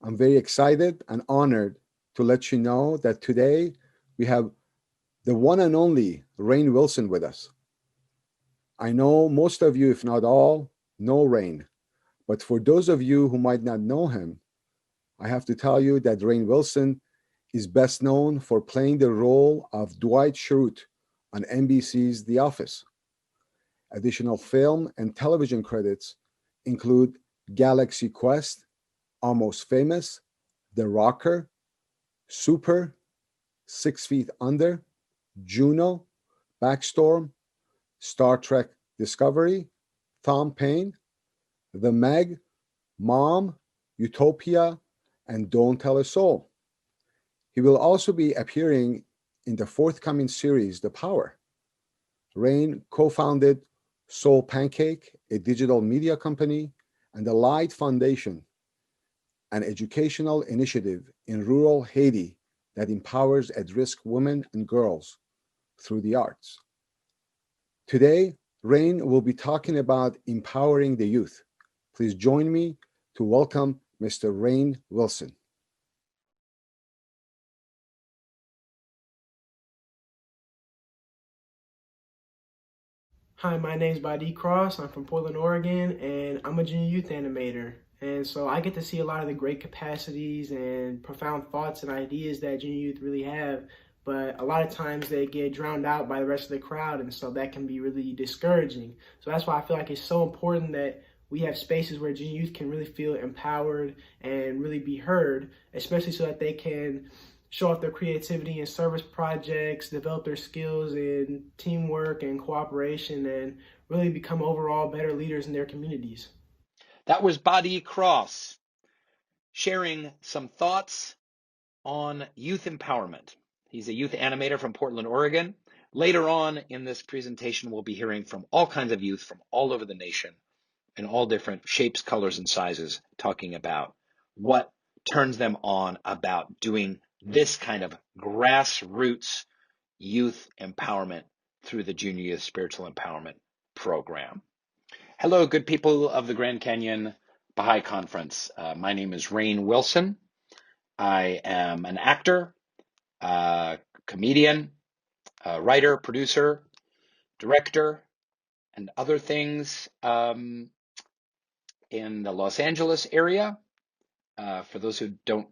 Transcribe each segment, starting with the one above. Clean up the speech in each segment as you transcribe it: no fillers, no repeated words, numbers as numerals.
I'm very excited and honored to let you know that today we have the one and only Rainn Wilson with us. I know most of you, if not all, know Rainn, but for those of you who might not know him, I have to tell you that Rainn Wilson is best known for playing the role of Dwight Schrute on NBC's The Office. Additional film and television credits include Galaxy Quest, Almost Famous, The Rocker, Super, 6 Feet Under, Juno, Backstorm, Star Trek Discovery, Tom Paine, The Meg, Mom, Utopia, and Don't Tell a Soul. He will also be appearing in the forthcoming series, The Power. Rainn co founded Soul Pancake, a digital media company, and the Light Foundation, an educational initiative in rural Haiti that empowers at risk women and girls through the arts. Today, Rainn will be talking about empowering the youth. Please join me to welcome Mr. Rainn Wilson. Hi, my name's Badi Cross. I'm from Portland, Oregon, and I'm a junior youth animator. And so I get to see a lot of the great capacities and profound thoughts and ideas that junior youth really have. But a lot of times they get drowned out by the rest of the crowd, and so that can be really discouraging. So that's why I feel like it's so important that we have spaces where junior youth can really feel empowered and really be heard, especially so that they can show off their creativity in service projects, develop their skills in teamwork and cooperation, and really become overall better leaders in their communities. That was Badi Cross sharing some thoughts on youth empowerment. He's a youth animator from Portland, Oregon. Later on in this presentation, we'll be hearing from all kinds of youth from all over the nation in all different shapes, colors, and sizes, talking about what turns them on about doing this kind of grassroots youth empowerment through the Junior Youth Spiritual Empowerment Program. Hello, good people of the Grand Canyon Baha'i Conference. My name is Rainn Wilson. I am an actor, comedian, writer, producer, director, and other things in the Los Angeles area, for those who don't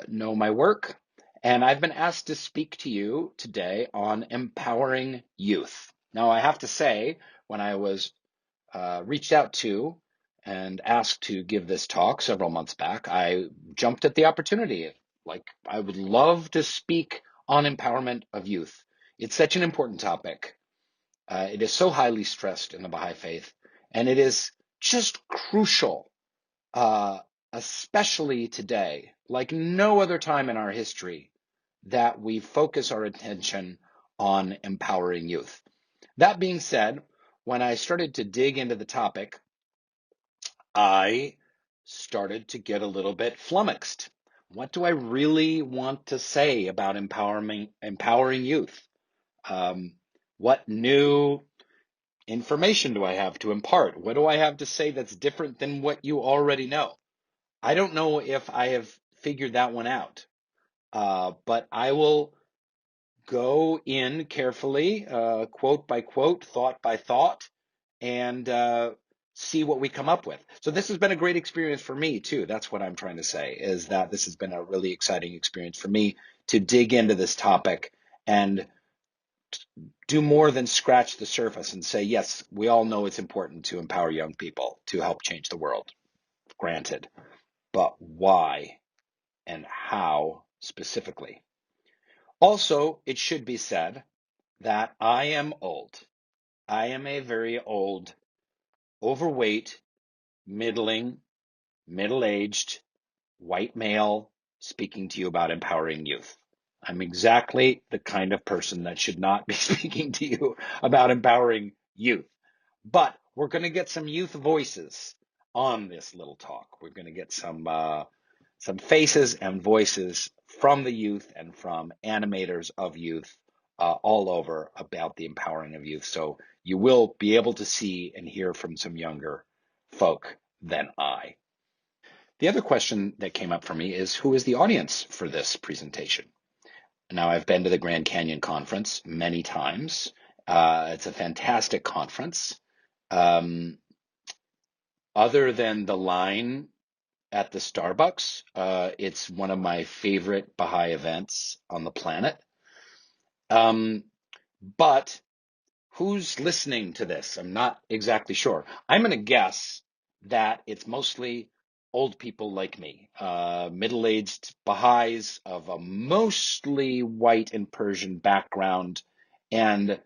know my work. And I've been asked to speak to you today on empowering youth. Now, I have to say, when I was reached out to and asked to give this talk several months back, I jumped at the opportunity. Like, I would love to speak on empowerment of youth. It's such an important topic. It is so highly stressed in the Baha'i faith, and it is just crucial, uh, especially today, like no other time in our history, that we focus our attention on empowering youth. That being said, when I started to dig into the topic, I started to get a little bit flummoxed. What do I really want to say about empowering youth? What new information do I have to impart? What do I have to say that's different than what you already know? I don't know if I have figured that one out, but I will go in carefully, quote by quote, thought by thought, and see what we come up with. So this has been a great experience for me too. That's what I'm trying to say, is that this has been a really exciting experience for me to dig into this topic and do more than scratch the surface and say, yes, we all know it's important to empower young people to help change the world. Granted. But why and how specifically? Also, it should be said that I am old. I am a very old, overweight, middling, middle-aged, white male speaking to you about empowering youth. I'm exactly the kind of person that should not be speaking to you about empowering youth. But we're going to get some youth voices on this little talk. We're going to get some faces and voices from the youth and from animators of youth all over about the empowering of youth. So you will be able to see and hear from some younger folk than I. The other question that came up for me is, who is the audience for this presentation? Now, I've been to the Grand Canyon Conference many times. It's a fantastic conference. Other than the line at the Starbucks, it's one of my favorite Baha'i events on the planet. But who's listening to this? I'm not exactly sure. I'm going to guess that it's mostly old people like me, middle-aged Baha'is of a mostly white and Persian background, and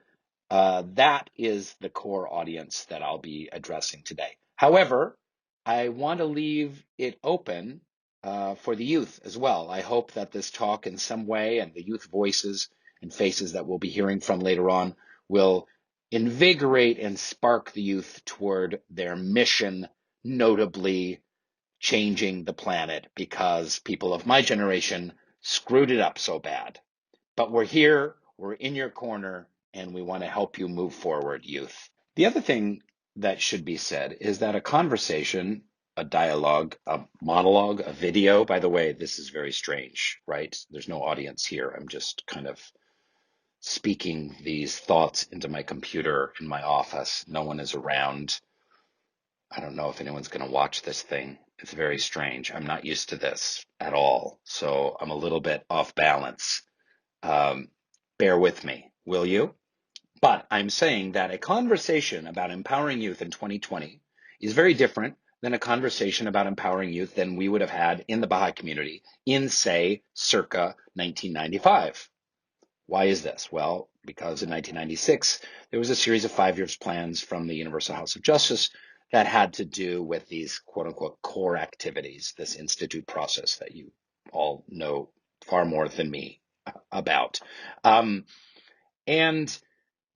that is the core audience that I'll be addressing today. However, I want to leave it open for the youth as well. I hope that this talk in some way, and the youth voices and faces that we'll be hearing from later on, will invigorate and spark the youth toward their mission, notably changing the planet, because people of my generation screwed it up so bad. But we're here, we're in your corner, and we want to help you move forward, youth. The other thing that should be said is that a conversation, a dialogue, a monologue, a video, by the way, this is very strange, right? There's no audience here. I'm just kind of speaking these thoughts into my computer in my office. No one is around. I don't know if anyone's going to watch this thing. It's very strange. I'm not used to this at all, so I'm a little bit off balance. Bear with me, will you? But I'm saying that a conversation about empowering youth in 2020 is very different than a conversation about empowering youth than we would have had in the Baha'i community in, say, circa 1995. Why is this? Well, because in 1996, there was a series of 5-year plans from the Universal House of Justice that had to do with these quote unquote core activities, this institute process that you all know far more than me about. And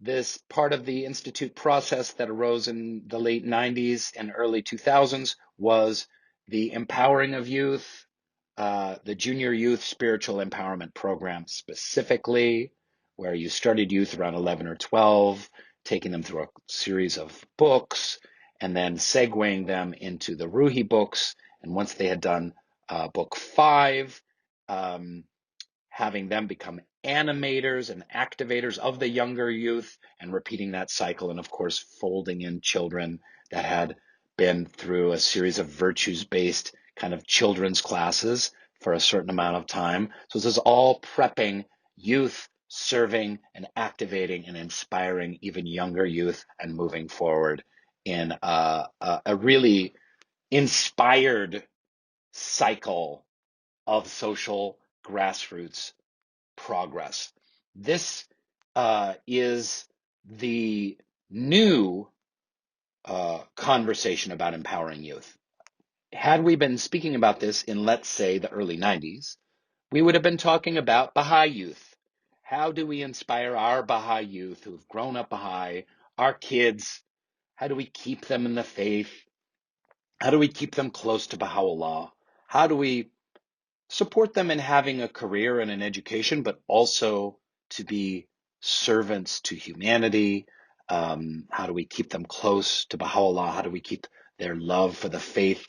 this part of the institute process that arose in the late 90s and early 2000s was the empowering of youth, the Junior Youth Spiritual Empowerment Program specifically, where you started youth around 11 or 12, taking them through a series of books, and then segueing them into the Ruhi books. And once they had done book 5, having them become animators and activators of the younger youth, and repeating that cycle, and of course folding in children that had been through a series of virtues-based kind of children's classes for a certain amount of time. So this is all prepping youth, serving and activating and inspiring even younger youth and moving forward in a really inspired cycle of social grassroots progress. This is the new conversation about empowering youth. Had we been speaking about this in, let's say, the early 90s, we would have been talking about Baha'i youth. How do we inspire our Baha'i youth who've grown up Baha'i, our kids? How do we keep them in the faith? How do we keep them close to Baha'u'llah? How do we support them in having a career and an education, but also to be servants to humanity? How do we keep them close to Baha'u'llah? How do we keep their love for the faith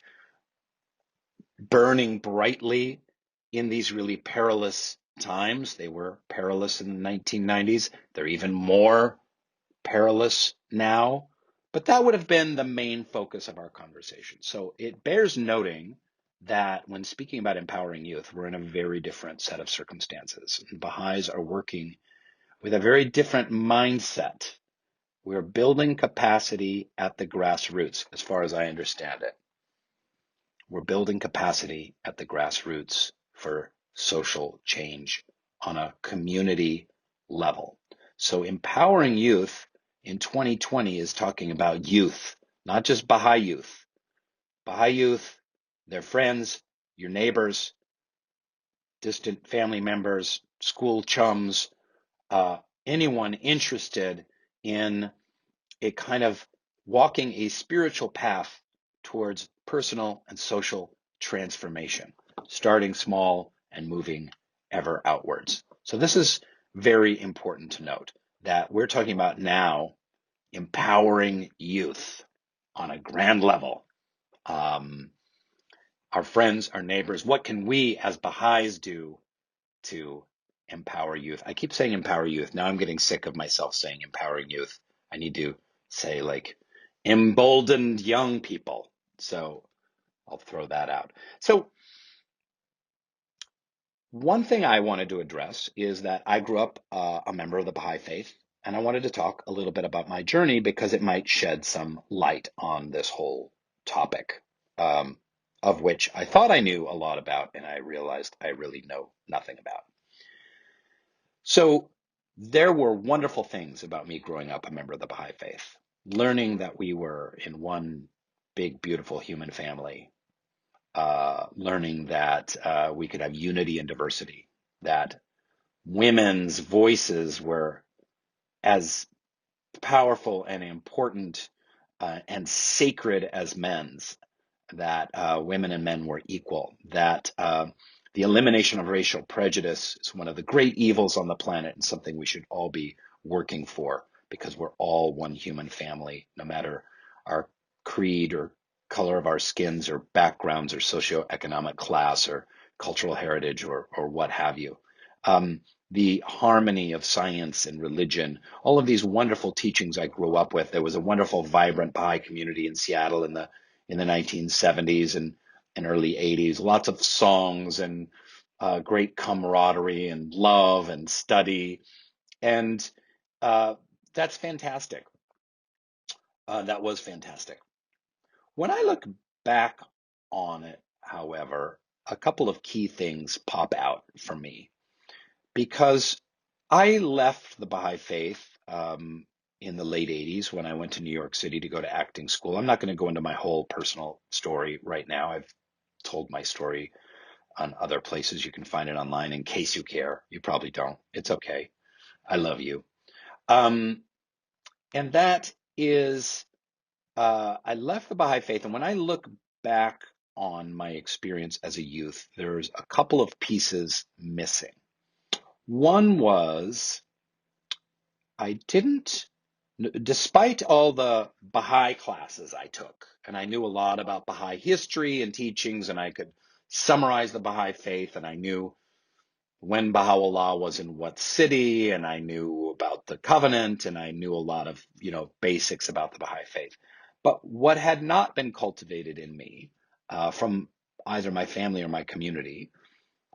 burning brightly in these really perilous times? They were perilous in the 1990s. They're even more perilous now. But that would have been the main focus of our conversation. So it bears noting that when speaking about empowering youth, we're in a very different set of circumstances. And Baha'is are working with a very different mindset. We're building capacity at the grassroots, as far as I understand it. We're building capacity at the grassroots for social change on a community level. So empowering youth in 2020 is talking about youth, not just Baha'i youth. Baha'i youth, their friends, your neighbors, distant family members, school chums, anyone interested in a kind of walking a spiritual path towards personal and social transformation, starting small and moving ever outwards. So this is very important to note, that we're talking about now empowering youth on a grand level. our friends, our neighbors. What can we as Baha'is do to empower youth? I keep saying empower youth. Now I'm getting sick of myself saying empowering youth. I need to say like emboldened young people. So I'll throw that out. So one thing I wanted to address is that I grew up a member of the Baha'i faith, and I wanted to talk a little bit about my journey because it might shed some light on this whole topic, um, of which I thought I knew a lot about, and I realized I really know nothing about. So there were wonderful things about me growing up a member of the Baha'i faith, learning that we were in one big, beautiful human family, learning that we could have unity and diversity, that women's voices were as powerful and important and sacred as men's, that women and men were equal, that the elimination of racial prejudice is one of the great evils on the planet and something we should all be working for because we're all one human family, no matter our creed or color of our skins or backgrounds or socioeconomic class or cultural heritage or what have you. Um, the harmony of science and religion, all of these wonderful teachings I grew up with. There was a wonderful, vibrant Baha'i community in Seattle in the 1970s and early 80s. Lots of songs and great camaraderie and love and study. And uh, that's fantastic. That was fantastic. When I look back on it, however, a couple of key things pop out for me because I left the Baha'i faith in the late 80s when I went to New York City to go to acting school. I'm not going to go into my whole personal story right now. I've told my story on other places. You can find it online in case you care. You probably don't. It's okay. I love you. Um, and that is, I left the Baha'i faith. And when I look back on my experience as a youth, there's a couple of pieces missing. One was I didn't, despite all the Baha'i classes I took, and I knew a lot about Baha'i history and teachings, and I could summarize the Baha'i faith, and I knew when Baha'u'llah was in what city, and I knew about the covenant, and I knew a lot of, basics about the Baha'i faith. But what had not been cultivated in me from either my family or my community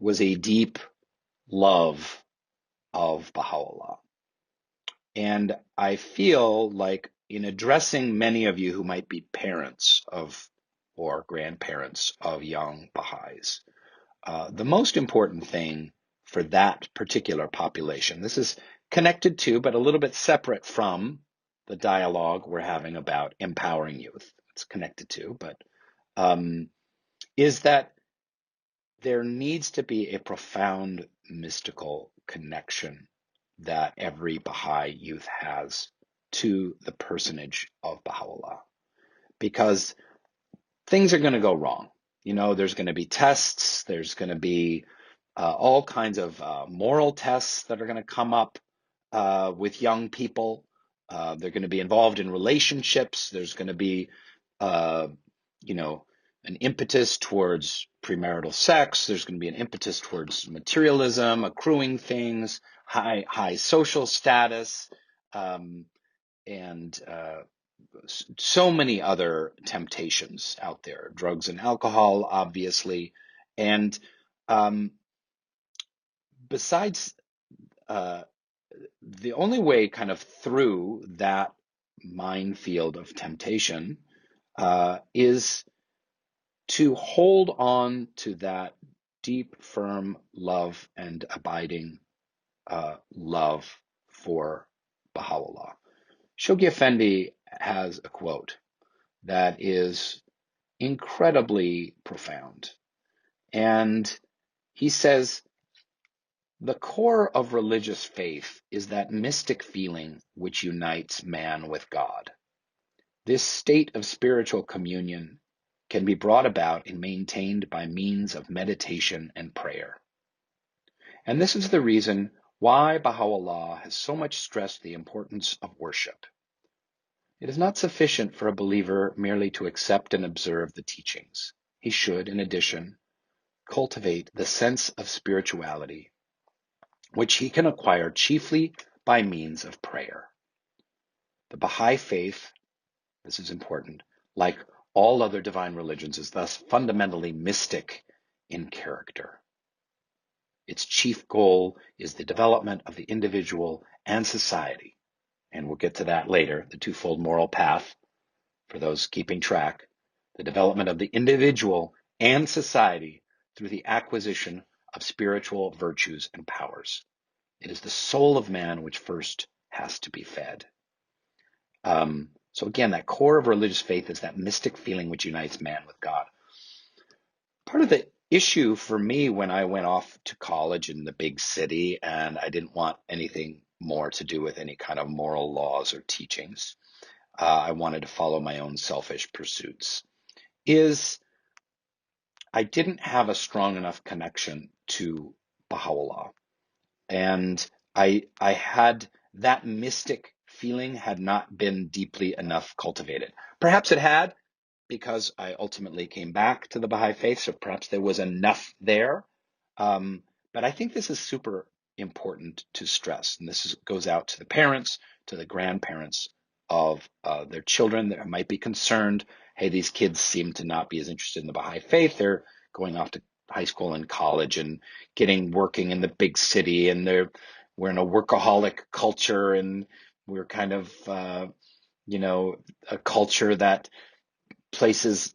was a deep love of Baha'u'llah. And I feel like in addressing many of you who might be parents of or grandparents of young Baha'is, the most important thing for that particular population, this is connected to, but a little bit separate from the dialogue we're having about empowering youth. It's connected to, but is that there needs to be a profound mystical connection that every Baha'i youth has to the personage of Baha'u'llah, because things are going to go wrong. There's going to be tests, there's going to be all kinds of moral tests that are going to come up with young people. They're going to be involved in relationships. There's going to be, uh, you know, an impetus towards premarital sex. There's going to be an impetus towards materialism, accruing things, high social status, and so many other temptations out there. Drugs and alcohol, obviously, and besides. The only way kind of through that minefield of temptation is to hold on to that deep, firm love and abiding love for Baha'u'llah. Shoghi Effendi has a quote that is incredibly profound. And he says, "The core of religious faith is that mystic feeling which unites man with God. This state of spiritual communion can be brought about and maintained by means of meditation and prayer. And this is the reason why Baha'u'llah has so much stressed the importance of worship. It is not sufficient for a believer merely to accept and observe the teachings. he should, in addition, cultivate the sense of spirituality, which he can acquire chiefly by means of prayer. The Baha'i faith, this is important, like all other divine religions, is thus fundamentally mystic in character. Its chief goal is the development of the individual and society, and we'll get to that later, the twofold moral path, for those keeping track, the development of the individual and society through the acquisition of spiritual virtues and powers. It is the soul of man which first has to be fed. So again, that core of religious faith is that mystic feeling which unites man with God. Part of the issue for me when I went off to college in the big city and I didn't want anything more to do with any kind of moral laws or teachings, I wanted to follow my own selfish pursuits, is I didn't have a strong enough connection to Baha'u'llah. And I had that mystic feeling had not been deeply enough cultivated. Perhaps it had, because I ultimately came back to the Baha'i faith, so perhaps there was enough there. But I think this is super important to stress, and goes out to the parents, to the grandparents of their children that might be concerned. Hey, these kids seem to not be as interested in the Baha'i faith. They're going off to high school and college and working in the big city, and we're in a workaholic culture, and we're kind of a culture that places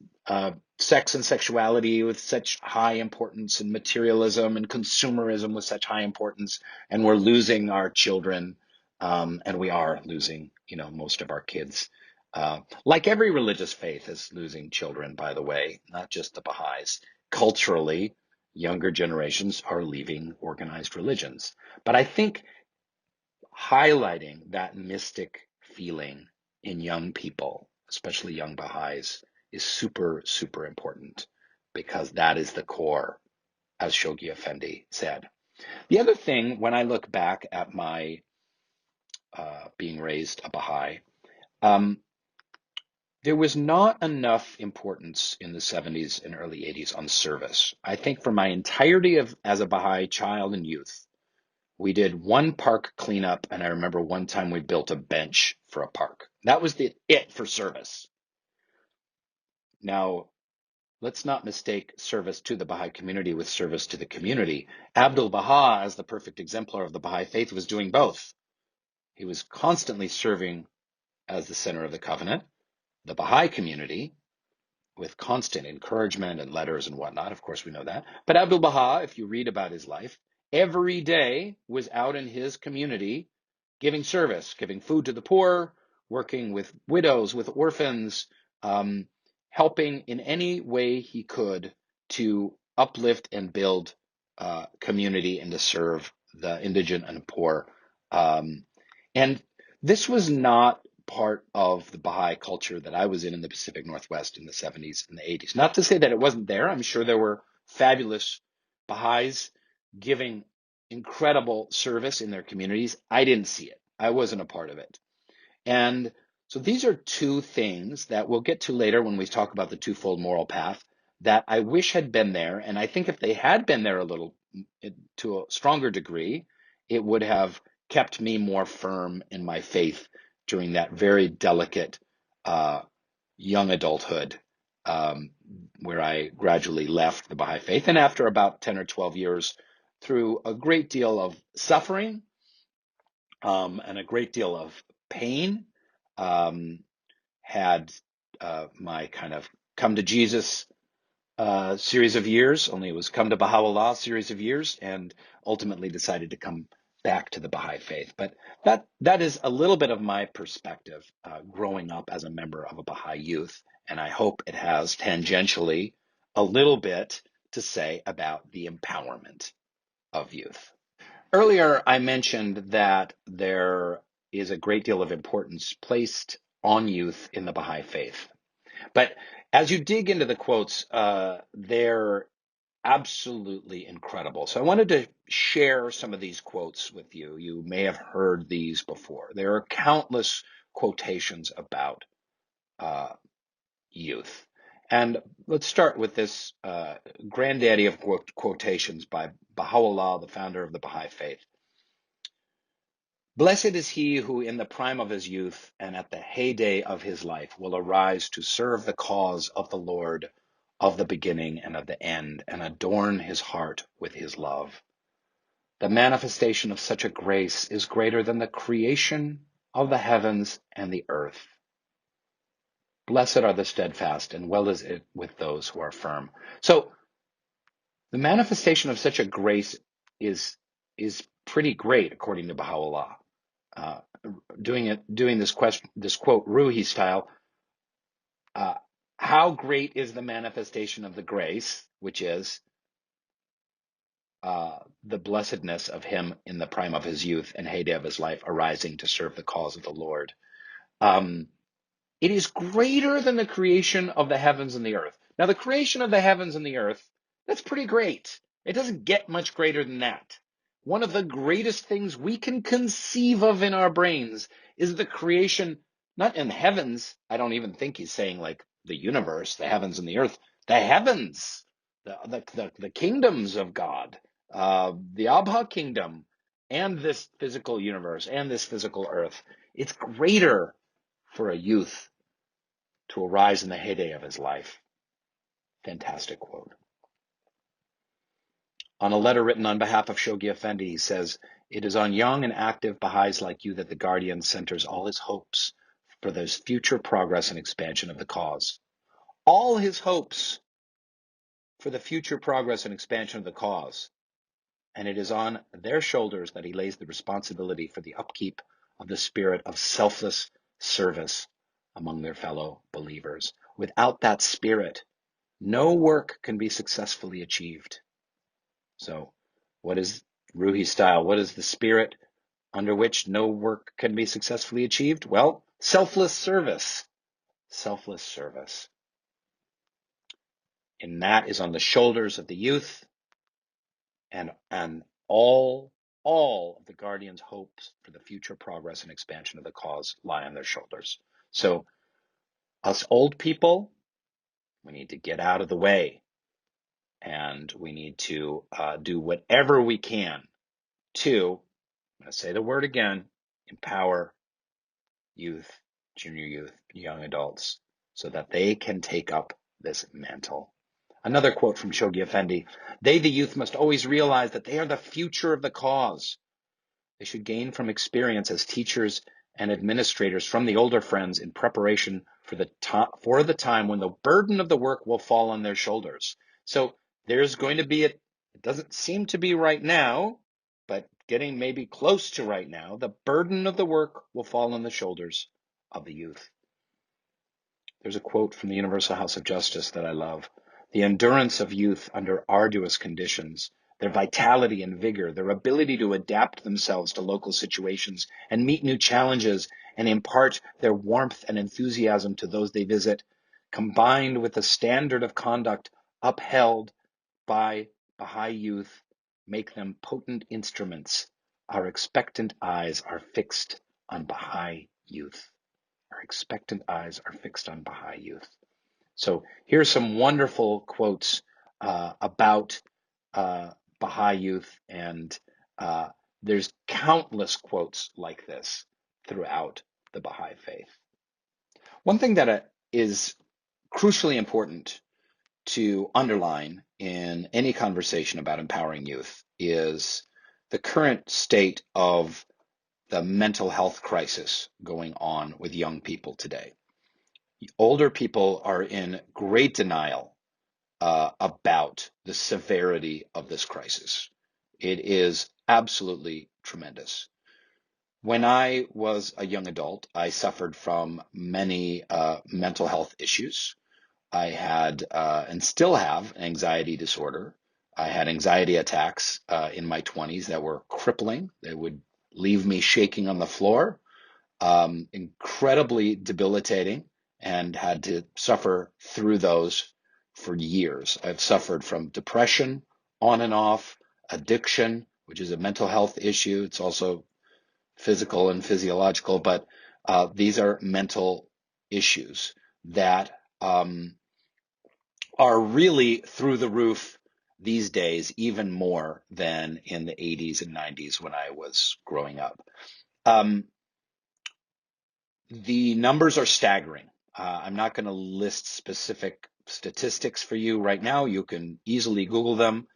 sex and sexuality with such high importance, and materialism and consumerism with such high importance, and we're losing our children, and we are losing, most of our kids. Like every religious faith is losing children, by the way, not just the Baha'is. Culturally, younger generations are leaving organized religions. But I think highlighting that mystic feeling in young people, especially young Baha'is, is super, super important, because that is the core, as Shoghi Effendi said. The other thing, when I look back at my being raised a Baha'i, there was not enough importance in the 70s and early 80s on service. I think for my entirety as a Baha'i child and youth, we did one park cleanup, and I remember one time we built a bench for a park. That was it for service. Now, let's not mistake service to the Baha'i community with service to the community. Abdul Baha, as the perfect exemplar of the Baha'i faith, was doing both. He was constantly serving as the center of the covenant, the Baha'i community, with constant encouragement and letters and whatnot. Of course, we know that. But Abdul Baha, if you read about his life, every day was out in his community giving service, giving food to the poor, working with widows, with orphans, helping in any way he could to uplift and build community and to serve the indigent and poor. And this was not part of the Baha'i culture that I was in the Pacific Northwest in the 70s and the 80s. Not to say that it wasn't there. I'm sure there were fabulous Baha'is giving incredible service in their communities. I didn't see it. I wasn't a part of it. And so these are two things that we'll get to later when we talk about the twofold moral path that I wish had been there. And I think if they had been there to a stronger degree, it would have kept me more firm in my faith during that very delicate young adulthood, where I gradually left the Baha'i faith. And after about 10 or 12 years, through a great deal of suffering and a great deal of pain, had my kind of come to Jesus series of years, only it was come to Baha'u'llah series of years, and ultimately decided to come back to the Baha'i faith. But that is a little bit of my perspective growing up as a member of a Baha'i youth, and I hope it has tangentially a little bit to say about the empowerment of youth. Earlier, I mentioned that there is a great deal of importance placed on youth in the Baha'i faith. But as you dig into the quotes, they're absolutely incredible. So I wanted to share some of these quotes with you. You may have heard these before. There are countless quotations about youth. And let's start with this granddaddy of quotations by Baha'u'llah, the founder of the Baha'i faith. Blessed is he who in the prime of his youth and at the heyday of his life will arise to serve the cause of the Lord of the beginning and of the end, and adorn his heart with his love. The manifestation of such a grace is greater than the creation of the heavens and the earth. Blessed are the steadfast, and well is it with those who are firm. So the manifestation of such a grace is pretty great, according to Baha'u'llah. Doing this quote Ruhi style. How great is the manifestation of the grace, which is the blessedness of him in the prime of his youth and heyday of his life, arising to serve the cause of the Lord. It is greater than the creation of the heavens and the earth. Now, the creation of the heavens and the earth, that's pretty great. It doesn't get much greater than that. One of the greatest things we can conceive of in our brains is the creation, not in the heavens. I don't even think he's saying like the universe, the heavens and the earth. The heavens, the kingdoms of God, the Abha kingdom, and this physical universe, and this physical earth. It's greater for a youth to arise in the heyday of his life. Fantastic quote. On a letter written on behalf of Shoghi Effendi, he says, "It is on young and active Baha'is like you that the Guardian centers all his hopes for the future progress and expansion of the cause. All his hopes for the future progress and expansion of the cause. And it is on their shoulders that he lays the responsibility for the upkeep of the spirit of selfless service among their fellow believers. Without that spirit, no work can be successfully achieved." So what is Ruhi style? What is the spirit under which no work can be successfully achieved? Well, selfless service. Selfless service. And that is on the shoulders of the youth, and all of the Guardians' hopes for the future progress and expansion of the cause lie on their shoulders. So us old people, we need to get out of the way, and we need to do whatever we can to, I'm going to say the word again, empower youth, junior youth, young adults, so that they can take up this mantle. Another quote from Shoghi Effendi: "They, the youth, must always realize that they are the future of the cause. They should gain from experience as teachers and administrators from the older friends in preparation for the time when the burden of the work will fall on their shoulders." So there's going to be, it doesn't seem to be right now, but getting maybe close to right now, the burden of the work will fall on the shoulders of the youth. There's a quote from the Universal House of Justice that I love: "The endurance of youth under arduous conditions, their vitality and vigor, their ability to adapt themselves to local situations and meet new challenges and impart their warmth and enthusiasm to those they visit, combined with the standard of conduct upheld by Baha'i youth, make them potent instruments. Our expectant eyes are fixed on Baha'i youth." Our expectant eyes are fixed on Baha'i youth. So here's some wonderful quotes about Baha'i youth, and there's countless quotes like this throughout the Baha'i faith. One thing that is crucially important to underline in any conversation about empowering youth is the current state of the mental health crisis going on with young people today. Older people are in great denial about the severity of this crisis. It is absolutely tremendous. When I was a young adult, I suffered from many mental health issues. I had and still have an anxiety disorder. I had anxiety attacks in my 20s that were crippling. They would leave me shaking on the floor, incredibly debilitating, and had to suffer through those for years. I've suffered from depression on and off, addiction, which is a mental health issue. It's also physical and physiological, but these are mental issues that are really through the roof these days, even more than in the 80s and 90s when I was growing up. The numbers are staggering. I'm not going to list specific statistics for you right now. You can easily Google them.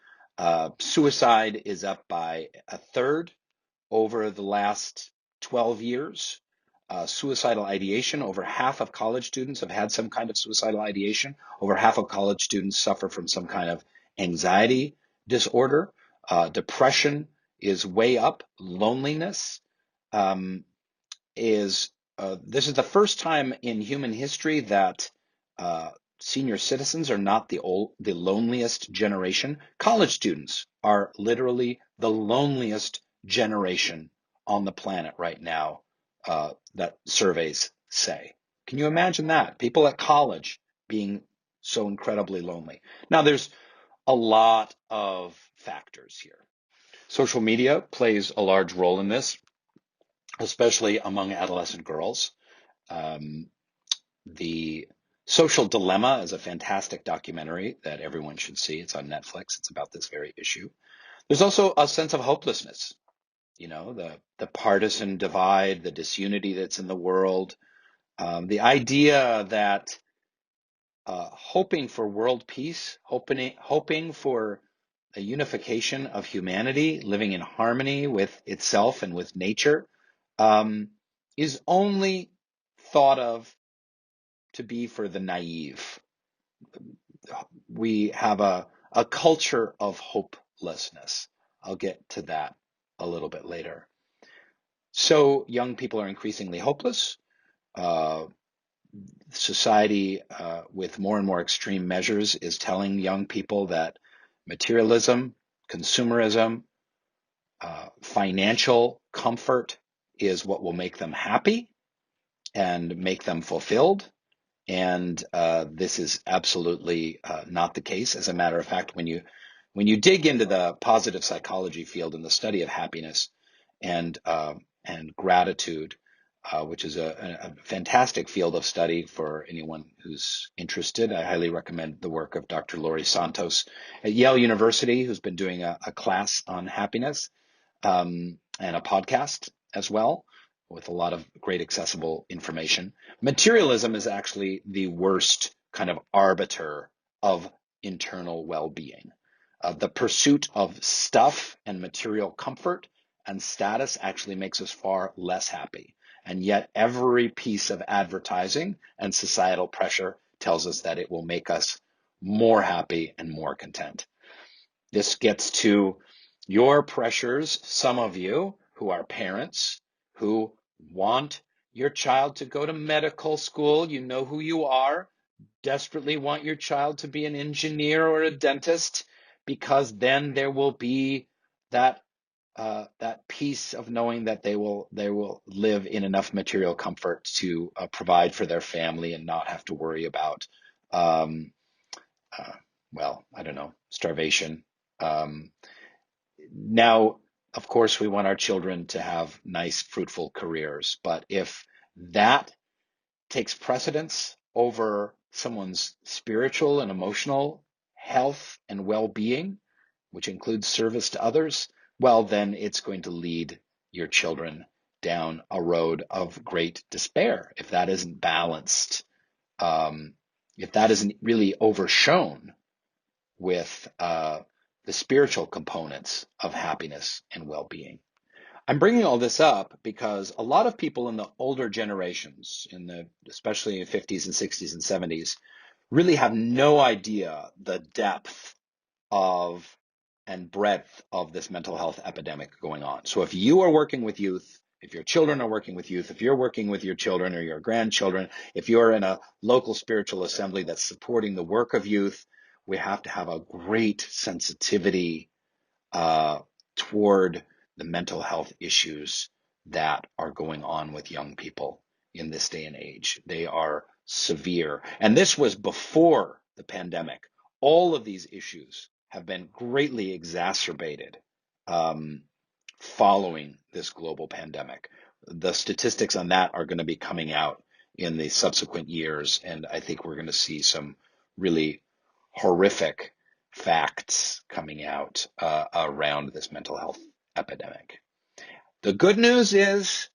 Suicide is up by a third over the last 12 years. Suicidal ideation, over half of college students have had some kind of suicidal ideation. Over half of college students suffer from some kind of anxiety disorder. Depression is way up. Loneliness is this is the first time in human history that senior citizens are not the loneliest generation. College students are literally the loneliest generation on the planet right now, that surveys say. Can you imagine that? People at college being so incredibly lonely. Now, there's a lot of factors here. Social media plays a large role in this, especially among adolescent girls. Um, the Social Dilemma is a fantastic documentary that everyone should see. It's on Netflix. It's about this very issue. There's also a sense of hopelessness, the partisan divide, the disunity that's in the world, the idea that hoping for world peace, hoping for a unification of humanity, living in harmony with itself and with nature, is only thought of to be for the naive. We have a culture of hopelessness. I'll get to that a little bit later. So young people are increasingly hopeless. Society, with more and more extreme measures, is telling young people that materialism, consumerism, financial comfort is what will make them happy and make them fulfilled. And this is absolutely not the case. As a matter of fact, when you dig into the positive psychology field and the study of happiness and gratitude, which is a fantastic field of study for anyone who's interested, I highly recommend the work of Dr. Laurie Santos at Yale University, who's been doing a class on happiness, and a podcast as well, with a lot of great accessible information. Materialism is actually the worst kind of arbiter of internal well-being. The pursuit of stuff and material comfort and status actually makes us far less happy. And yet every piece of advertising and societal pressure tells us that it will make us more happy and more content. This gets to your pressures, some of you who are parents, who want your child to go to medical school. You know who you are. Desperately want your child to be an engineer or a dentist, because then there will be that peace of knowing that they will live in enough material comfort to provide for their family and not have to worry about um, I don't know, starvation. Um, Now, of course, we want our children to have nice, fruitful careers, but if that takes precedence over someone's spiritual and emotional health and well-being, which includes service to others, well, then it's going to lead your children down a road of great despair if that isn't balanced, if that isn't really overshown with the spiritual components of happiness and well-being. I'm bringing all this up because a lot of people in the older generations, especially in the 50s and 60s and 70s, really have no idea the depth of and breadth of this mental health epidemic going on. So if you are working with youth, if your children are working with youth, if you're working with your children or your grandchildren, if you're in a local spiritual assembly that's supporting the work of youth, we have to have a great sensitivity toward the mental health issues that are going on with young people in this day and age. They are severe. And this was before the pandemic. All of these issues have been greatly exacerbated following this global pandemic. The statistics on that are going to be coming out in the subsequent years, and I think we're going to see some really horrific facts coming out around this mental health epidemic. The good news is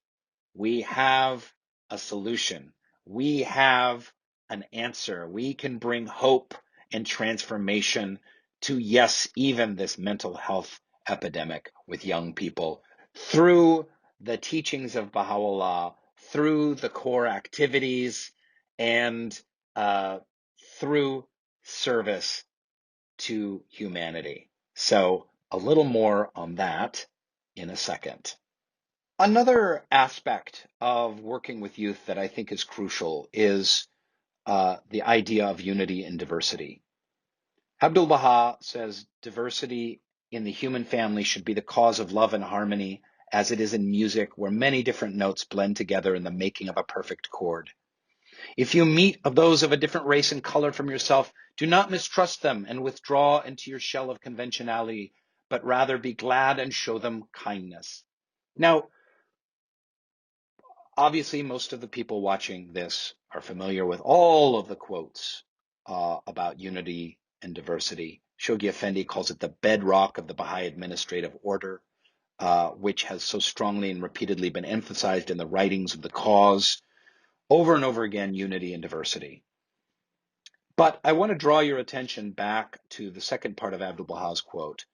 we have a solution. We have an answer. We can bring hope and transformation to, yes, even this mental health epidemic with young people through the teachings of Baha'u'llah, through the core activities, and through service to humanity. So a little more on that in a second. Another aspect of working with youth that I think is crucial is the idea of unity and diversity. Abdul Baha says diversity in the human family should be the cause of love and harmony, as it is in music, where many different notes blend together in the making of a perfect chord. If you meet those of a different race and color from yourself, do not mistrust them and withdraw into your shell of conventionality, but rather be glad and show them kindness. Now, obviously, most of the people watching this are familiar with all of the quotes about unity and diversity. Shoghi Effendi calls it the bedrock of the Baha'i administrative order, which has so strongly and repeatedly been emphasized in the writings of the cause over and over again, unity and diversity. But I want to draw your attention back to the second part of Abdul Baha's quote.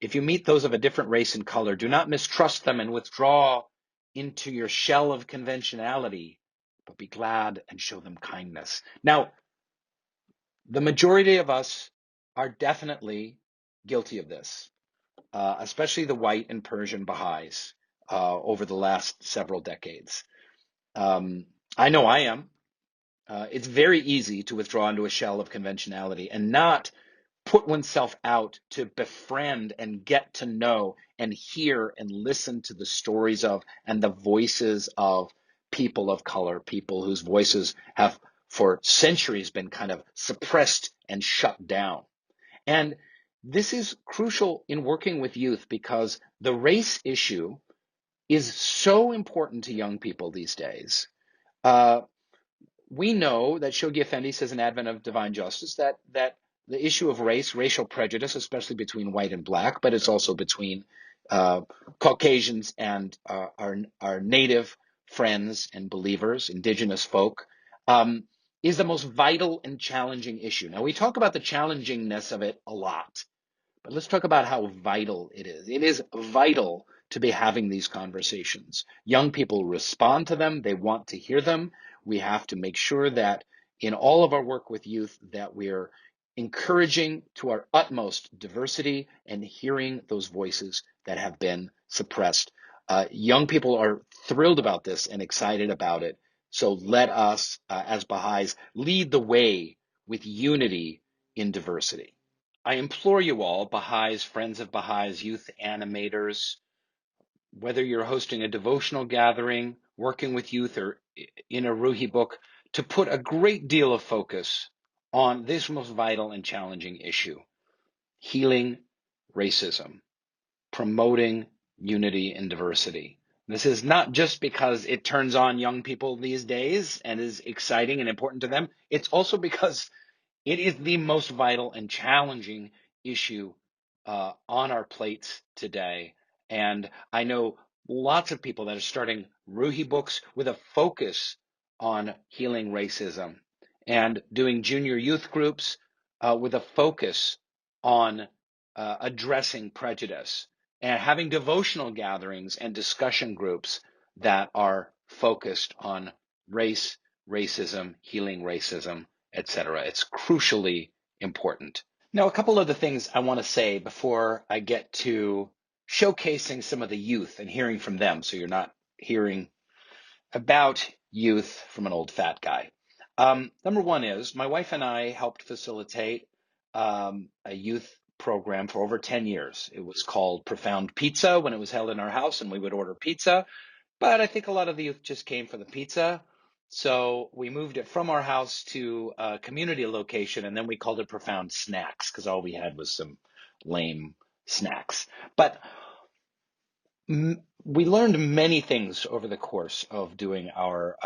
If you meet those of a different race and color, do not mistrust them and withdraw into your shell of conventionality, but be glad and show them kindness. Now, the majority of us are definitely guilty of this, especially the white and Persian Baha'is over the last several decades. I know I am. It's very easy to withdraw into a shell of conventionality and not put oneself out to befriend and get to know and hear and listen to the stories of and the voices of people of color, people whose voices have for centuries been kind of suppressed and shut down. And this is crucial in working with youth because the race issue is so important to young people these days. We know that Shoghi Effendi says in Advent of Divine Justice that the issue of race, racial prejudice, especially between white and black, but it's also between Caucasians and our native friends and believers, indigenous folk, is the most vital and challenging issue. Now, we talk about the challengingness of it a lot, but let's talk about how vital it is. It is vital to be having these conversations. Young people respond to them. They want to hear them. We have to make sure that in all of our work with youth that we're encouraging to our utmost diversity and hearing those voices that have been suppressed. Young people are thrilled about this and excited about it. So let us, as Baha'is, lead the way with unity in diversity. I implore you all, Baha'is, friends of Baha'is, youth animators, whether you're hosting a devotional gathering, working with youth, or in a Ruhi book, to put a great deal of focus on this most vital and challenging issue: healing racism, promoting unity and diversity. This is not just because it turns on young people these days and is exciting and important to them. It's also because it is the most vital and challenging issue on our plates today. And I know lots of people that are starting Ruhi books with a focus on healing racism and doing junior youth groups with a focus on addressing prejudice and having devotional gatherings and discussion groups that are focused on race, racism, healing racism, etc. It's crucially important. Now, a couple of the things I want to say before I get to showcasing some of the youth and hearing from them, so you're not hearing about youth from an old fat guy. Number one is my wife and I helped facilitate a youth program for over 10 years. It was called Profound Pizza when it was held in our house, and we would order pizza. But I think a lot of the youth just came for the pizza. So we moved it from our house to a community location, and then we called it Profound Snacks because all we had was some lame snacks. But we learned many things over the course of doing our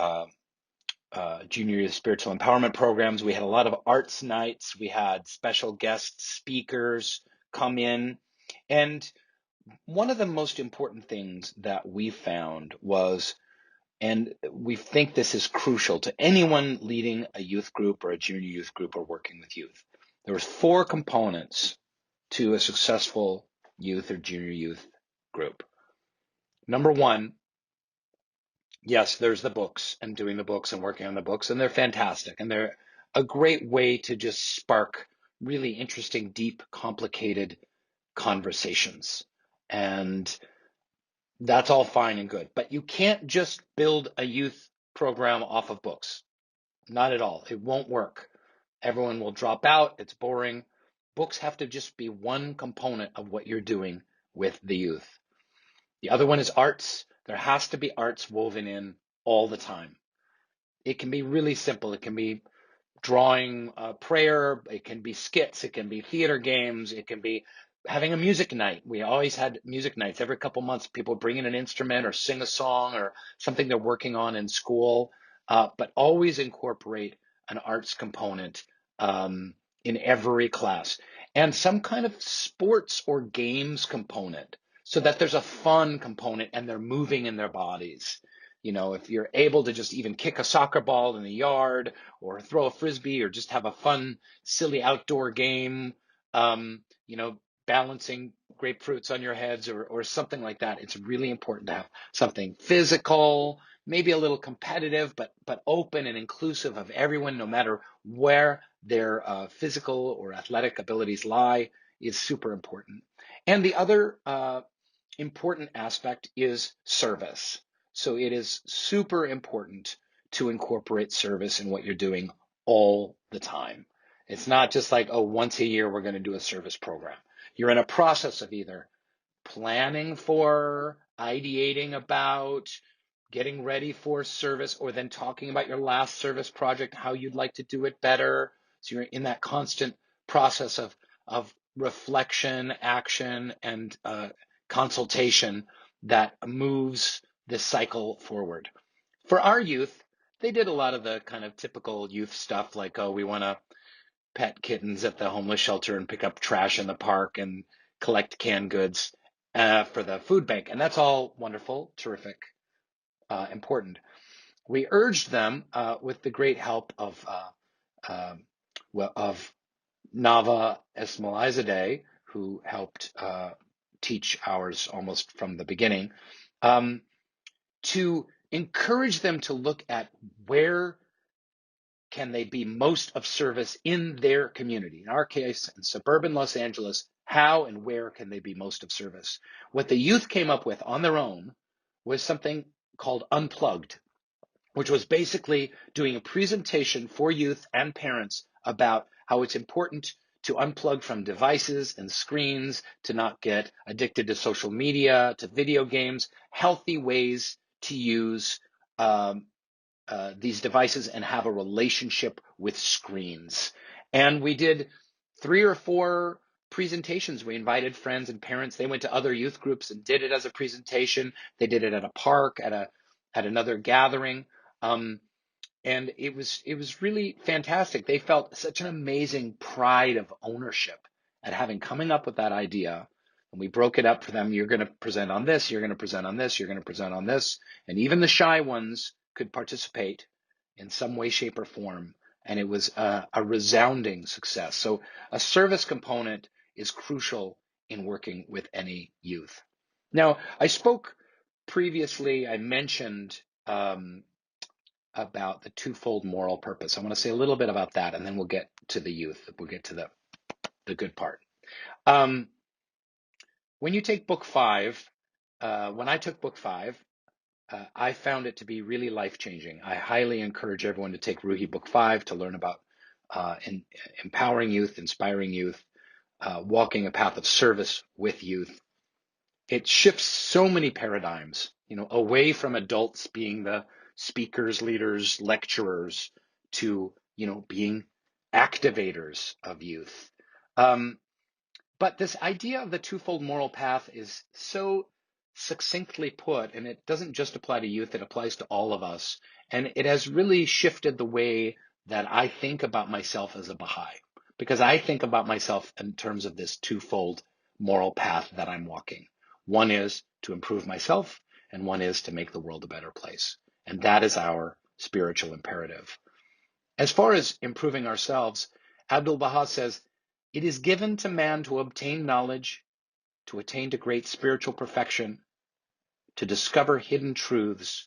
junior youth spiritual empowerment programs. We had a lot of arts nights. We had special guest speakers come in. And one of the most important things that we found was, and we think this is crucial to anyone leading a youth group or a junior youth group or working with youth. There was 4 components to a successful youth or junior youth group. Number 1, yes, there's the books and doing the books and working on the books, and they're fantastic. And they're a great way to just spark really interesting, deep, complicated conversations. And that's all fine and good. But you can't just build a youth program off of books. Not at all. It won't work. Everyone will drop out. It's boring. Books have to just be one component of what you're doing with the youth. The other one is arts. There has to be arts woven in all the time. It can be really simple. It can be drawing, prayer. It can be skits. It can be theater games. It can be having a music night. We always had music nights. Every couple months, people bring in an instrument or sing a song or something they're working on in school, but always incorporate an arts component in every class and some kind of sports or games component so that there's a fun component and they're moving in their bodies. You know, if you're able to just even kick a soccer ball in the yard or throw a frisbee or just have a fun, silly outdoor game, you know, balancing grapefruits on your heads or something like that. It's really important to have something physical, maybe a little competitive, but open and inclusive of everyone, no matter where their physical or athletic abilities lie, is super important. And the other important aspect is service. So it is super important to incorporate service in what you're doing all the time. It's not just like, oh, once a year we're going to do a service program. You're in a process of either planning for, ideating about, getting ready for service, or then talking about your last service project, how you'd like to do it better. So you're in that constant process of reflection, action, and consultation that moves this cycle forward. For our youth, they did a lot of the kind of typical youth stuff like, oh, we want to pet kittens at the homeless shelter and pick up trash in the park and collect canned goods for the food bank. And that's all wonderful, terrific, important. We urged them with the great help of Nava Esmailzadeh, who helped teach ours almost from the beginning, to encourage them to look at where can they be most of service in their community. In our case, in suburban Los Angeles, how and where can they be most of service? What the youth came up with on their own was something called Unplugged, which was basically doing a presentation for youth and parents about how it's important to unplug from devices and screens, to not get addicted to social media, to video games, healthy ways to use these devices and have a relationship with screens. And we did 3 or 4 presentations. We invited friends and parents. They went to other youth groups and did it as a presentation. They did it at a park, at another gathering. And it was really fantastic. They felt such an amazing pride of ownership at having coming up with that idea. And we broke it up for them. You're going to present on this. You're going to present on this. You're going to present on this. And even the shy ones could participate in some way, shape, or form. And it was a resounding success. So a service component is crucial in working with any youth. Now, I spoke previously, I mentioned about the twofold moral purpose. I want to say a little bit about that, and then we'll get to the youth. We'll get to the good part. When you take book 5, when I took book 5, I found it to be really life-changing. I highly encourage everyone to take Ruhi book 5 to learn about empowering youth, inspiring youth, walking a path of service with youth. It shifts so many paradigms, you know, away from adults being the speakers, leaders, lecturers to, you know, being activators of youth. But this idea of the twofold moral path is so succinctly put, and it doesn't just apply to youth, it applies to all of us. And it has really shifted the way that I think about myself as a Baha'i, because I think about myself in terms of this twofold moral path that I'm walking. One is to improve myself, and one is to make the world a better place. And that is our spiritual imperative. As far as improving ourselves, Abdu'l-Baha says, it is given to man to obtain knowledge, to attain to great spiritual perfection, to discover hidden truths,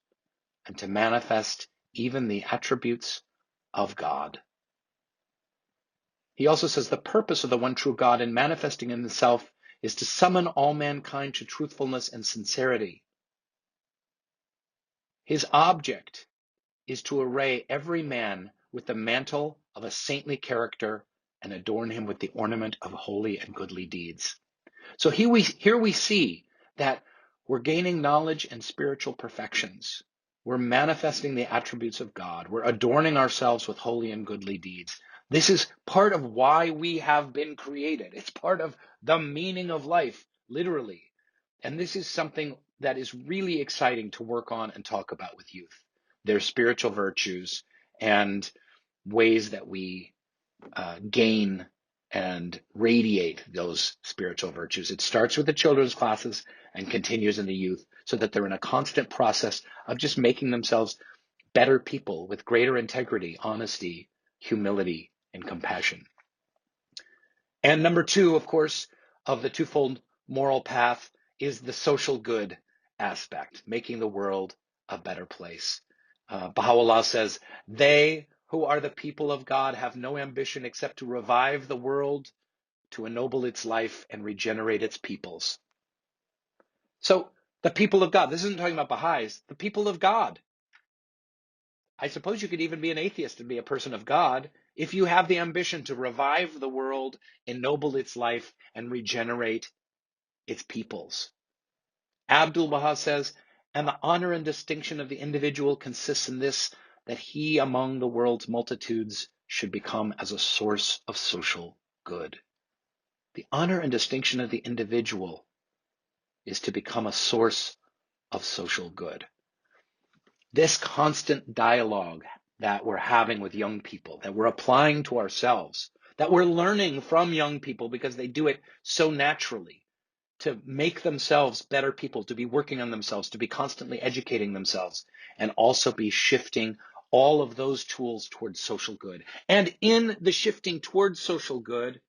and to manifest even the attributes of God. He also says the purpose of the one true God in manifesting in himself is to summon all mankind to truthfulness and sincerity. His object is to array every man with the mantle of a saintly character and adorn him with the ornament of holy and goodly deeds. So here we see that we're gaining knowledge and spiritual perfections. We're manifesting the attributes of God. We're adorning ourselves with holy and goodly deeds. This is part of why we have been created. It's part of the meaning of life, literally. And this is something that is really exciting to work on and talk about with youth. Their spiritual virtues and ways that we gain and radiate those spiritual virtues. It starts with the children's classes and continues in the youth, so that they're in a constant process of just making themselves better people with greater integrity, honesty, humility, and compassion. And number two, of course, of the twofold moral path is the social good aspect, making the world a better place. Baha'u'llah says, they who are the people of God have no ambition except to revive the world, to ennoble its life, and regenerate its peoples. So the people of God, this isn't talking about Baha'is, the people of God. I suppose you could even be an atheist and be a person of God if you have the ambition to revive the world, ennoble its life, and regenerate its peoples. Abdu'l-Baha says, and the honor and distinction of the individual consists in this, that he among the world's multitudes should become as a source of social good. The honor and distinction of the individual is to become a source of social good. This constant dialogue that we're having with young people, that we're applying to ourselves, that we're learning from young people because they do it so naturally, to make themselves better people, to be working on themselves, to be constantly educating themselves, and also be shifting all of those tools towards social good. And in the shifting towards social good,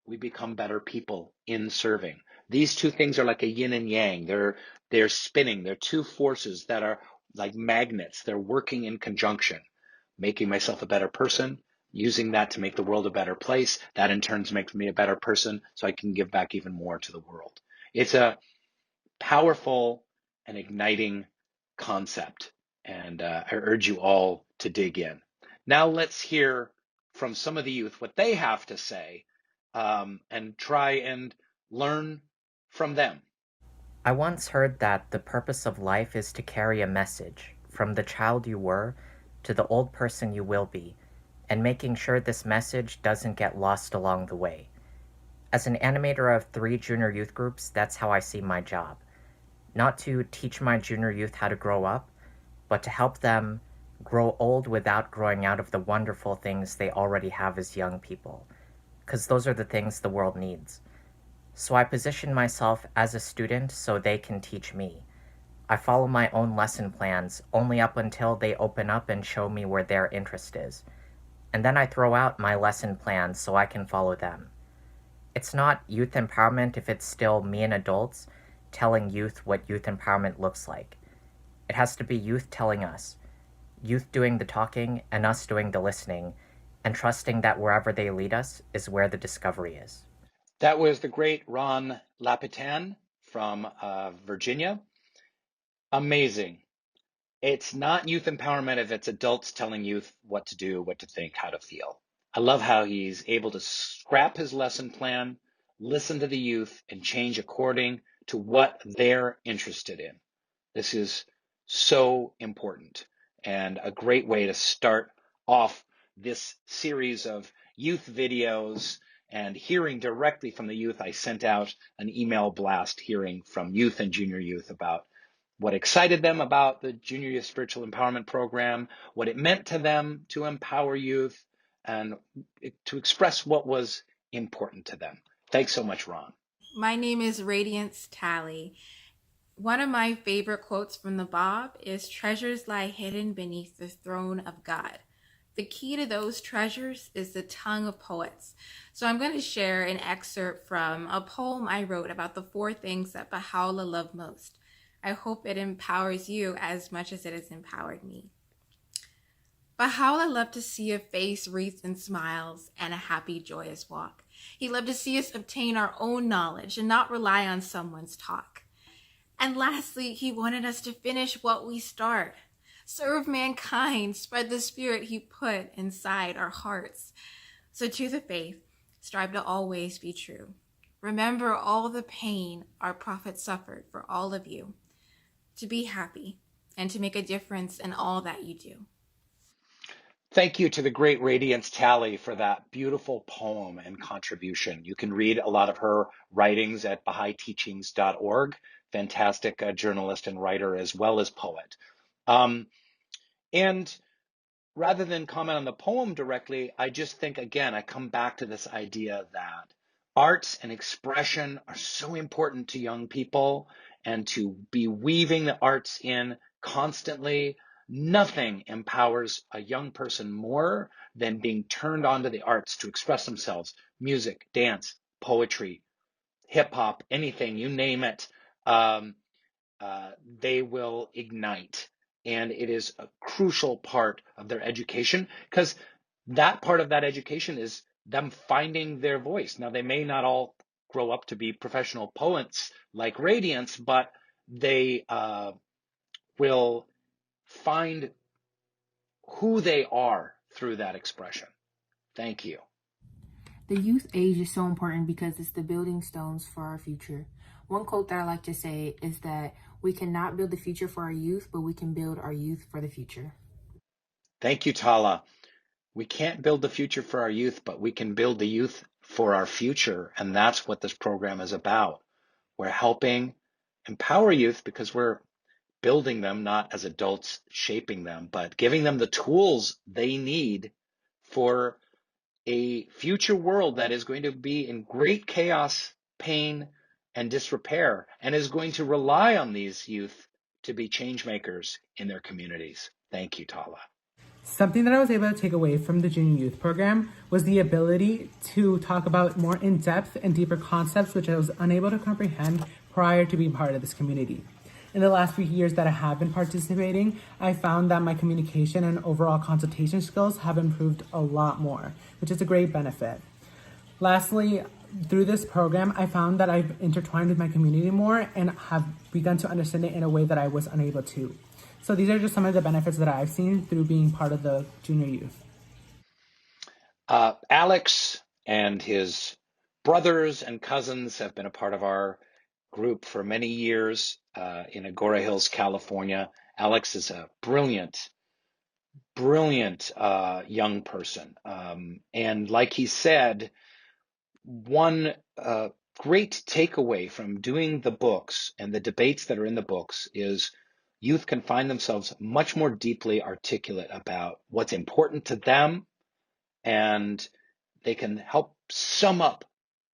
we become better people in serving. These two things are like a yin and yang. They're spinning. They're two forces that are like magnets. They're working in conjunction, making myself a better person, using that to make the world a better place. That in turn makes me a better person so I can give back even more to the world. It's a powerful and igniting concept, and I urge you all to dig in. Now let's hear from some of the youth what they have to say, and try and learn from them. I once heard that the purpose of life is to carry a message from the child you were to the old person you will be, and making sure this message doesn't get lost along the way. As an animator of 3 junior youth groups, that's how I see my job. Not to teach my junior youth how to grow up, but to help them grow old without growing out of the wonderful things they already have as young people, because those are the things the world needs. So I position myself as a student so they can teach me. I follow my own lesson plans only up until they open up and show me where their interest is. And then I throw out my lesson plans so I can follow them. It's not youth empowerment if it's still me and adults telling youth what youth empowerment looks like. It has to be youth telling us, youth doing the talking and us doing the listening, and trusting that wherever they lead us is where the discovery is. That was the great Ron Lapitan from Virginia. Amazing. It's not youth empowerment if it's adults telling youth what to do, what to think, how to feel. I love how he's able to scrap his lesson plan, listen to the youth, and change according to what they're interested in. This is so important and a great way to start off this series of youth videos and hearing directly from the youth. I sent out an email blast hearing from youth and junior youth about what excited them about the Junior Youth Spiritual Empowerment Program, what it meant to them to empower youth, and to express what was important to them. Thanks so much, Ron. My name is Radiance Tally. One of my favorite quotes from the Bob is, "Treasures lie hidden beneath the throne of God." The key to those treasures is the tongue of poets. So I'm going to share an excerpt from a poem I wrote about the 4 things that Baha'u'llah loved most. I hope it empowers you as much as it has empowered me. Baha'u'llah loved to see a face wreathed in smiles and a happy, joyous walk. He loved to see us obtain our own knowledge and not rely on someone's talk. And lastly, he wanted us to finish what we start. Serve mankind, spread the spirit he put inside our hearts. So to the faith, strive to always be true. Remember all the pain our prophet suffered for all of you. To be happy and to make a difference in all that you do. Thank you to the great Radiance Tally for that beautiful poem and contribution. You can read a lot of her writings at BahaiTeachings.org. Fantastic journalist and writer as well as poet. And rather than comment on the poem directly, I just think, again, I come back to this idea that arts and expression are so important to young people, and to be weaving the arts in constantly. Nothing empowers a young person more than being turned on to the arts to express themselves. Music, dance, poetry, hip hop, anything, you name it, they will ignite. And it is a crucial part of their education, because that part of that education is them finding their voice. Now, they may not all grow up to be professional poets like Radiance, but they will find who they are through that expression. Thank you. The youth age is so important because it's the building stones for our future. One quote that I like to say is that we cannot build the future for our youth, but we can build our youth for the future. Thank you, Tala. We can't build the future for our youth, but we can build the youth for our future. And that's what this program is about. We're helping empower youth because we're building them, not as adults shaping them, but giving them the tools they need for a future world that is going to be in great chaos, pain, and disrepair, and is going to rely on these youth to be change makers in their communities. Thank you, Tala. Something that I was able to take away from the junior youth program was the ability to talk about more in-depth and deeper concepts which I was unable to comprehend prior to being part of this community. In the last few years that I have been participating, I found that my communication and overall consultation skills have improved a lot more, which is a great benefit. Lastly, through this program, I found that I've intertwined with my community more and have begun to understand it in a way that I was unable to. So these are just some of the benefits that I've seen through being part of the junior youth. Alex and his brothers and cousins have been a part of our group for many years in Agora Hills, California. Alex is a brilliant young person. And like he said, one great takeaway from doing the books and the debates that are in the books is youth can find themselves much more deeply articulate about what's important to them, and they can help sum up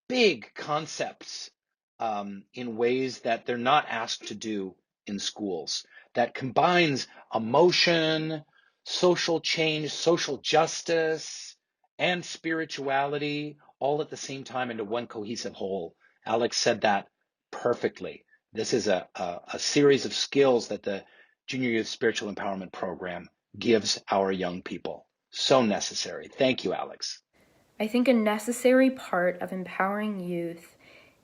big concepts in ways that they're not asked to do in schools, that combines emotion, social change, social justice, and spirituality all at the same time into one cohesive whole. Alex said that perfectly. This is a series of skills that the Junior Youth Spiritual Empowerment Program gives our young people. So necessary. Thank you, Alex. I think a necessary part of empowering youth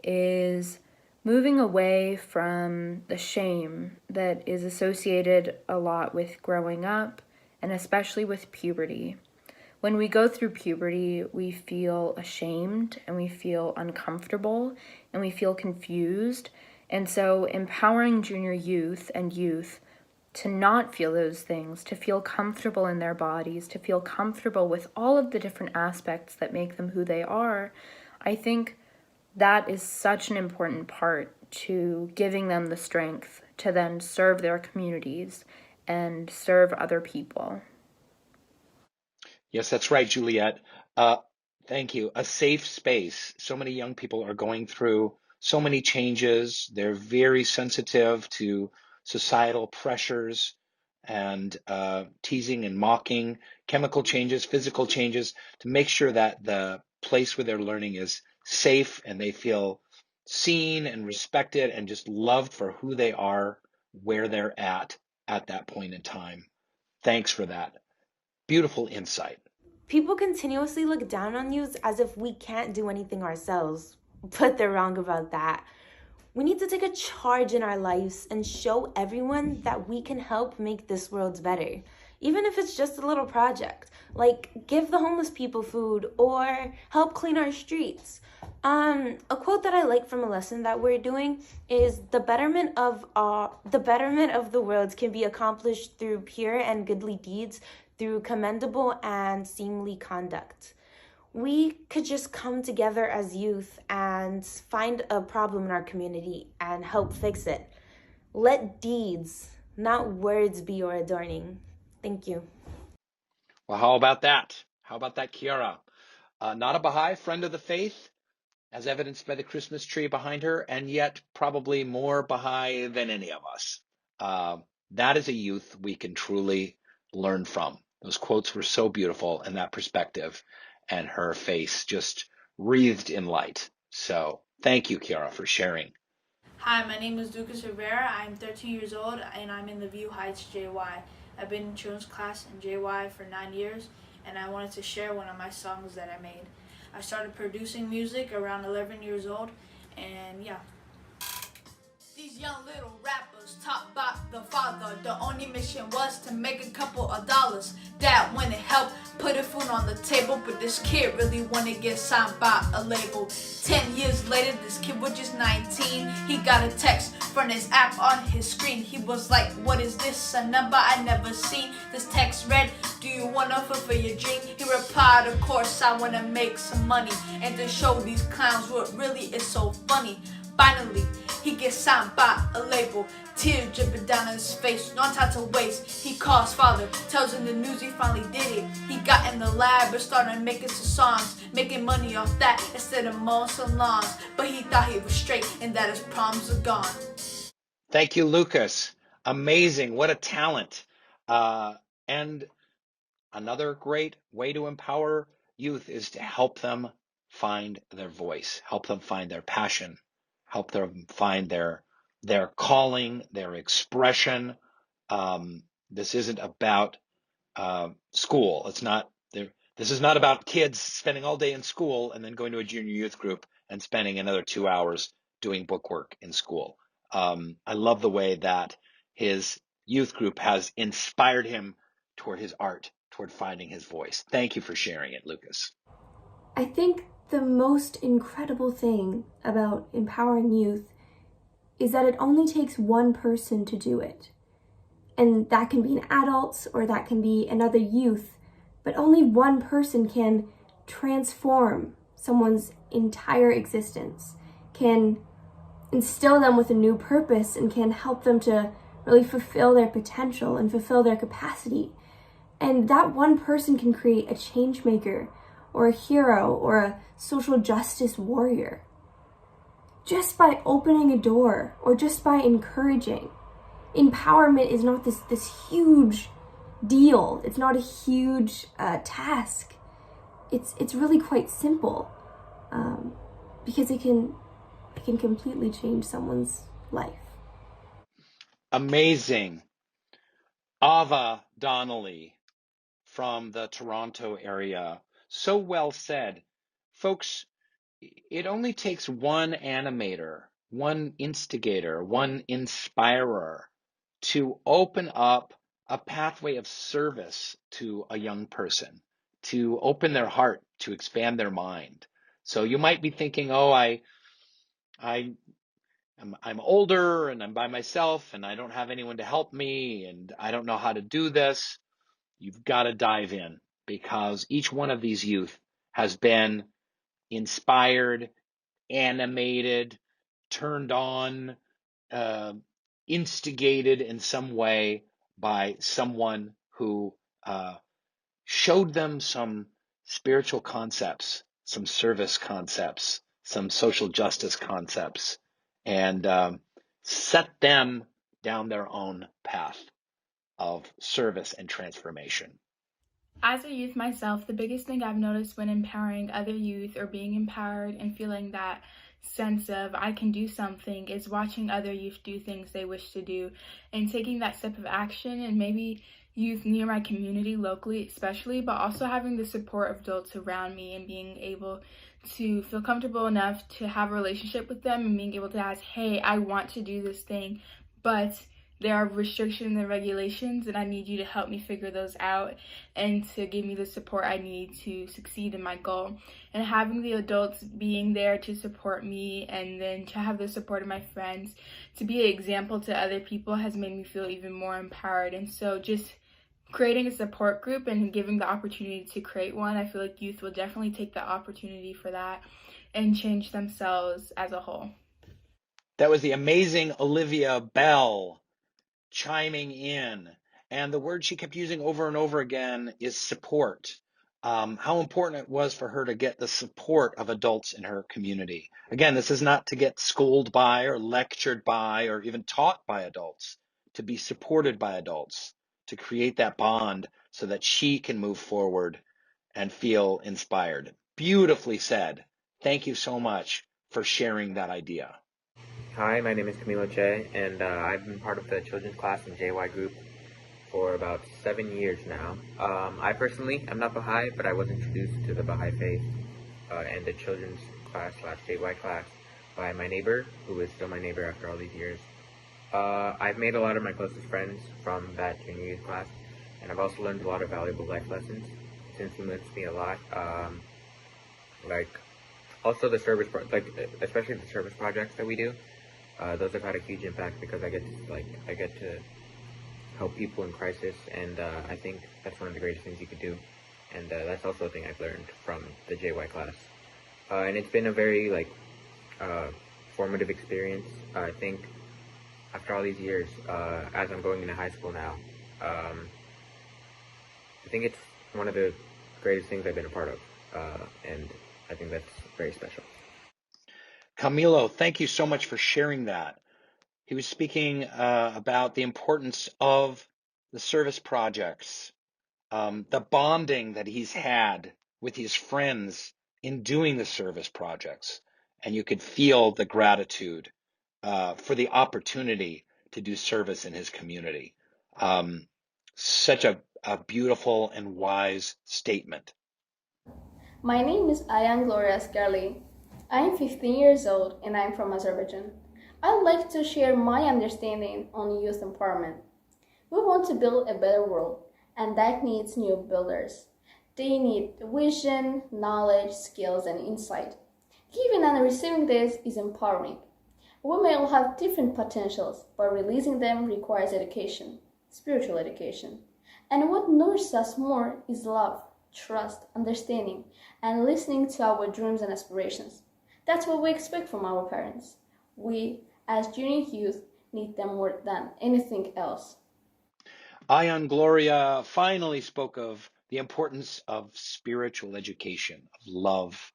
is moving away from the shame that is associated a lot with growing up, and especially with puberty. When we go through puberty, we feel ashamed and we feel uncomfortable and we feel confused. And so empowering junior youth and youth to not feel those things, to feel comfortable in their bodies, to feel comfortable with all of the different aspects that make them who they are, I think that is such an important part to giving them the strength to then serve their communities and serve other people. Yes, that's right, Juliet. Thank you. A safe space. So many young people are going through so many changes. They're very sensitive to societal pressures and teasing and mocking, chemical changes, physical changes, to make sure that the place where they're learning is safe and they feel seen and respected and just loved for who they are, where they're at that point in time. Thanks for that. Beautiful insight. People continuously look down on youth as if we can't do anything ourselves, but they're wrong about that. We need to take a charge in our lives and show everyone that we can help make this world better. Even if it's just a little project, like give the homeless people food or help clean our streets. A quote that I like from a lesson that we're doing is the betterment of the world can be accomplished through pure and goodly deeds, through commendable and seemly conduct. We could just come together as youth and find a problem in our community and help fix it. Let deeds, not words, be your adorning. Thank you. Well, how about that? How about that, Kiara? Not a Baha'i, friend of the faith, as evidenced by the Christmas tree behind her, and yet probably more Baha'i than any of us. That is a youth we can truly learn from. Those quotes were so beautiful in that perspective, and her face just wreathed in light. So thank you, Kiara, for sharing. Hi, my name is Rivera. I'm 13 years old and I'm in the View Heights JY. I've been in children's class in JY for 9 years and I wanted to share one of my songs that I made. I started producing music around 11 years old and yeah. These young little rappers taught by the father. The only mission was to make a couple of dollars. Dad went and helped put a food on the table, but this kid really wanted to get signed by a label. 10 years later, this kid was just 19. He got a text from his app on his screen. He was like, what is this? A number I never seen. This text read, do you want to fulfill your dream? He replied, of course, I want to make some money and to show these clowns what really is so funny. Finally, he gets signed by a label, tears dripping down his face, no time to waste. He calls father, tells him the news, he finally did it. He got in the lab and started making some songs, making money off that instead of mowing some lawns. But he thought he was straight and that his problems are gone. Thank you, Lucas. Amazing. What a talent. And another great way to empower youth is to help them find their voice, help them find their passion, help them find their calling, their expression. This isn't about school. This is not about kids spending all day in school and then going to a junior youth group and spending another 2 hours doing bookwork in school. I love the way that his youth group has inspired him toward his art, toward finding his voice. Thank you for sharing it, Lucas. I think the most incredible thing about empowering youth is that it only takes one person to do it. And that can be an adult or that can be another youth, but only one person can transform someone's entire existence, can instill them with a new purpose, and can help them to really fulfill their potential and fulfill their capacity. And that one person can create a change maker or a hero or a social justice warrior. Just by opening a door or just by encouraging. Empowerment is not this huge deal. It's not a huge task. It's really quite simple because it can completely change someone's life. Amazing. Ava Donnelly from the Toronto area. So well said. Folks, it only takes one animator, one instigator, one inspirer to open up a pathway of service to a young person, to open their heart, to expand their mind. So you might be thinking, oh, I I'm older and I'm by myself and I don't have anyone to help me and I don't know how to do this. You've got to dive in, because each one of these youth has been inspired, animated, turned on, uh, instigated in some way by someone who showed them some spiritual concepts, some service concepts, some social justice concepts, and set them down their own path of service and transformation. As a youth myself, the biggest thing I've noticed when empowering other youth or being empowered and feeling that sense of I can do something is watching other youth do things they wish to do and taking that step of action, and maybe youth near my community locally especially, but also having the support of adults around me and being able to feel comfortable enough to have a relationship with them and being able to ask, hey, I want to do this thing, but there are restrictions and regulations and I need you to help me figure those out and to give me the support I need to succeed in my goal. And having the adults being there to support me and then to have the support of my friends to be an example to other people has made me feel even more empowered. And so just creating a support group and giving the opportunity to create one, I feel like youth will definitely take the opportunity for that and change themselves as a whole. That was the amazing Olivia Bell chiming in. And the word she kept using over and over again is support. How important it was for her to get the support of adults in her community. Again, this is not to get schooled by or lectured by or even taught by adults, to be supported by adults, to create that bond so that she can move forward and feel inspired. Beautifully said. Thank you so much for sharing that idea. Hi, my name is Camilo Che, and I've been part of the children's class in JY group for about 7 years now. I personally am not Baha'i, but I was introduced to the Baha'i faith and the children's class / JY class by my neighbor, who is still my neighbor after all these years. I've made a lot of my closest friends from that junior youth class, and I've also learned a lot of valuable life lessons. It's influenced me a lot. Also the service, especially the service projects that we do. Those have had a huge impact because I get to help people in crisis, and I think that's one of the greatest things you could do. And that's also a thing I've learned from the JY class. And it's been a very formative experience. I think after all these years, as I'm going into high school now, I think it's one of the greatest things I've been a part of, and I think that's very special. Camilo, thank you so much for sharing that. He was speaking about the importance of the service projects, the bonding that he's had with his friends in doing the service projects. And you could feel the gratitude for the opportunity to do service in his community. Such a beautiful and wise statement. My name is Ayan Gloria Scarli. I am 15 years old and I am from Azerbaijan. I'd like to share my understanding on youth empowerment. We want to build a better world, and that needs new builders. They need vision, knowledge, skills, and insight. Giving and receiving this is empowering. We may all have different potentials, but releasing them requires education, spiritual education. And what nourishes us more is love, trust, understanding, and listening to our dreams and aspirations. That's what we expect from our parents. We, as junior youth, need them more than anything else. Ayan Gloria finally spoke of the importance of spiritual education, of love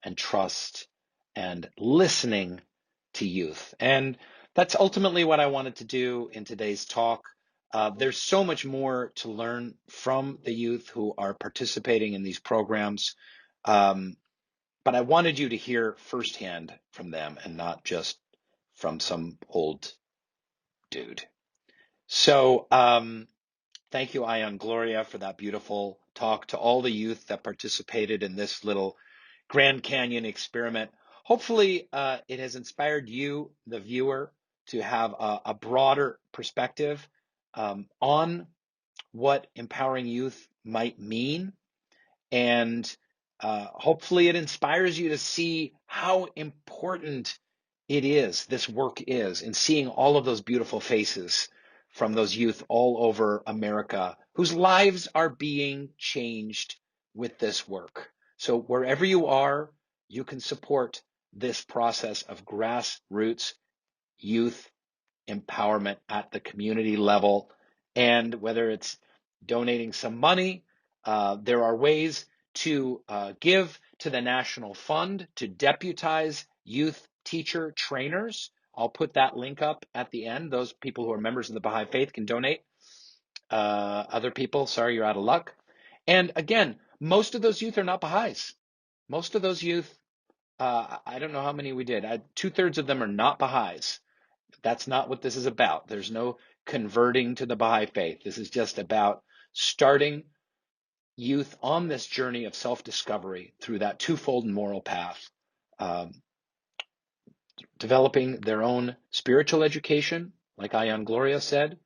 and trust and listening to youth. And that's ultimately what I wanted to do in today's talk. There's so much more to learn from the youth who are participating in these programs. But I wanted you to hear firsthand from them and not just from some old dude. So thank you, Ayan Gloria, for that beautiful talk. To all the youth that participated in this little Grand Canyon experiment. Hopefully it has inspired you, the viewer, to have a broader perspective on what empowering youth might mean. And hopefully it inspires you to see how important this work is, and seeing all of those beautiful faces from those youth all over America whose lives are being changed with this work. So wherever you are, you can support this process of grassroots youth empowerment at the community level. And whether it's donating some money, there are ways to give to the National Fund to deputize youth teacher trainers. I'll put that link up at the end. Those people who are members of the Baha'i Faith can donate. Other people, sorry, you're out of luck. And again, most of those youth are not Baha'is. Most of those youth, I don't know how many we did. 2/3 of them are not Baha'is. That's not what this is about. There's no converting to the Baha'i faith. This is just about starting youth on this journey of self-discovery through that twofold moral path, developing their own spiritual education, like Ayan Gloria said,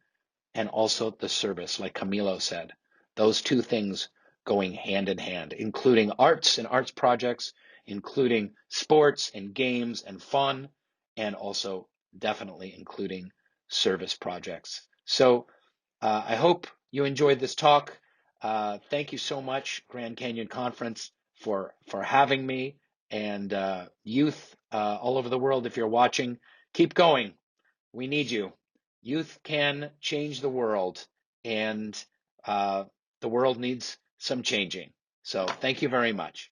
and also the service, like Camilo said. Those two things going hand in hand, including arts and arts projects, including sports and games and fun, and also definitely including service projects. So I hope you enjoyed this talk. Thank you so much, Grand Canyon Conference, for having me. And youth all over the world, if you're watching, keep going. We need you. Youth can change the world, and the world needs some changing. So thank you very much.